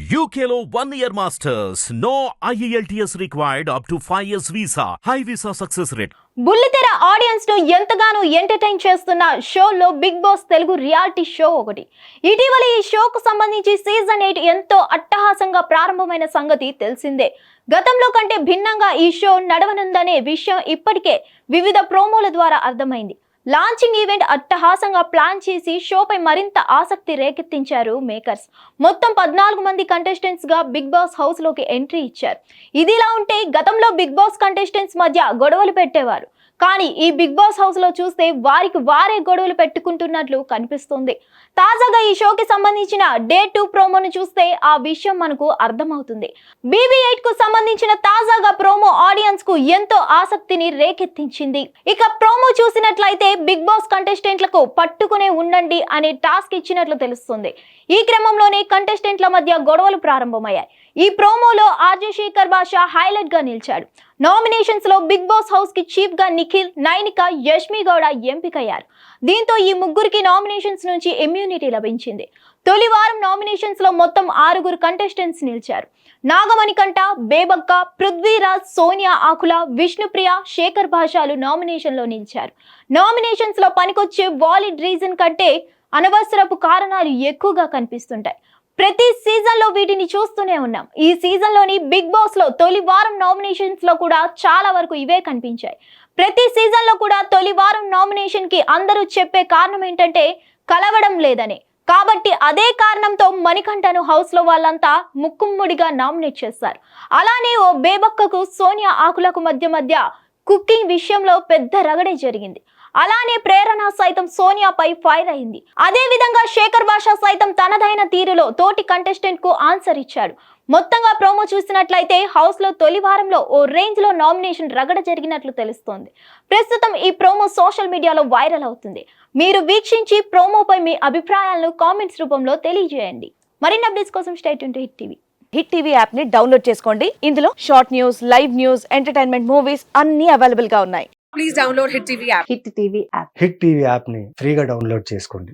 UKLO 1 year masters. No IELTS required up to 5 years visa. High visa success rate. బుల్లితెర audience ను ఎంతగానో entertain చేస్తున్న షోలో big boss Telugu reality show ఒకటి. ఇటీవల ఈ షోకు సంబంధించి సీజన్ 8 ఎంతో అట్టహాసంగా ప్రారంభమైన సంగతి తెలిసిందే. గతంలో కంటే భిన్నంగా ఈ షో నడవనుందనే విషయం ఇప్పటికే వివిధ ప్రోమోల ద్వారా అర్థమైంది. లాంచింగ్ ఈవెంట్ అట్టహాసంగా ప్లాన్ చేసి షోపై మరింత ఆసక్తి రేకెత్తించారు మేకర్స్. మొత్తం 14 మంది కంటెస్టెంట్స్ గా బిగ్ బాస్ హౌస్ లోకి ఎంట్రీ ఇచ్చారు. ఇదిలా ఉంటే గతంలో బిగ్ బాస్ కంటెస్టెంట్స్ మధ్య గొడవలు పెట్టేవారు. కానీ ఈ బిగ్ బాస్ హౌస్ లో చూస్తే వారికి వారే గొడవలు పెట్టుకుంటున్నట్లు కనిపిస్తుంది. తాజాగా ఈ షోకి సంబంధించిన డే 2 ప్రోమోను చూస్తే ఆ విషయం మనకు అర్థమవుతుంది. BB8 కు సంబంధించిన తాజాగా ప్రోమో ఆడియన్స్ కు ఎంతో ఆసక్తిని రేకెత్తించింది. ఇక ప్రోమో చూసినట్లయితే బిగ్ బాస్ కంటెస్టెంట్లకు పట్టుకునే ఉండండి అనే టాస్క్ ఇచ్చినట్లు తెలుస్తుంది. ఈ క్రమంలోనే కంటెస్టెంట్ల మధ్య గొడవలు ప్రారంభమయ్యాయి. ఈ ప్రోమోలో ఆర్జే శేఖర్ భాషా హైలైట్ గా నిలిచాడు. నామినేషన్స్ లో బిగ్ బాస్ హౌస్ కి చీఫ్ గా నిఖిల్, నైనిక, యష్మి గౌడ ఎంపికయ్యారు. దీంతో ఈ ముగ్గురికి నామినేషన్స్ నుంచి ఇమ్యూనిటీ లభించింది. తొలి వారం నామినేషన్స్ లో మొత్తం 6 కంటెస్టెంట్స్ నిలిచారు. నాగమణికంఠ, బేబక్క, పృథ్వీరాజ్, సోనియా ఆకుల, విష్ణుప్రియ, శేఖర్ భాషాలు నామినేషన్ లో నిలిచారు. నామినేషన్స్ లో పనికొచ్చే వాలిడ్ రీజన్ కంటే అనవసరపు కారణాలు ఎక్కువగా కనిపిస్తుంటాయి. ప్రతి సీజన్ లో వీటిని చూస్తూనే ఉన్నాం. ఈ సీజన్ లోని బిగ్ బాస్ లో తొలి వారం నామినేషన్స్ లో కూడా చాలా వరకు ఇవే కనిపించాయి. ప్రతి సీజన్ లో కూడా తొలి వారం నామినేషన్ కి అందరూ చెప్పే కారణం ఏంటంటే కలవడం లేదని. కాబట్టి అదే కారణంతో మణికంఠను హౌస్ లో వాళ్ళంతా ముక్కుమ్ముడిగా నామినేట్ చేస్తారు. అలానే ఓ బేబక్కకు, సోనియా ఆకులకు మధ్య కుకింగ్ విషయంలో పెద్ద రగడే జరిగింది. అలానే ప్రేరణ సైతం సోనియాపై ఫైర్ అయింది. అదే విధంగా శేఖర్ భాషా సైతం తనదైన తీరులో తోటి కంటెస్టెంట్ కు ఆన్సర్ ఇచ్చాడు. మొత్తంగా ప్రోమో చూసినట్లయితే హౌస్ లో తొలి వారంలో ఓ రేంజ్ లో నామినేషన్ రగడ జరిగినట్లు తెలుస్తోంది. ప్రస్తుతం ఈ ప్రోమో సోషల్ మీడియాలో వైరల్ అవుతుంది. మీరు వీక్షించి ప్రోమోపై మీ అభిప్రాయాలను కామెంట్స్ రూపంలో తెలియజేయండి. మరిన్ని అప్డేట్స్ కోసం stay tuned to hit TV. Hit TV app ని డౌన్లోడ్ చేసుకోండి. ఇందులో short news, live news, entertainment movies అన్ని అవైలబుల్ గా ఉన్నాయి. Please download Hit TV app. Hit TV app. Hit TV యాప్ని ఫ్రీగా డౌన్లోడ్ చేసుకోండి.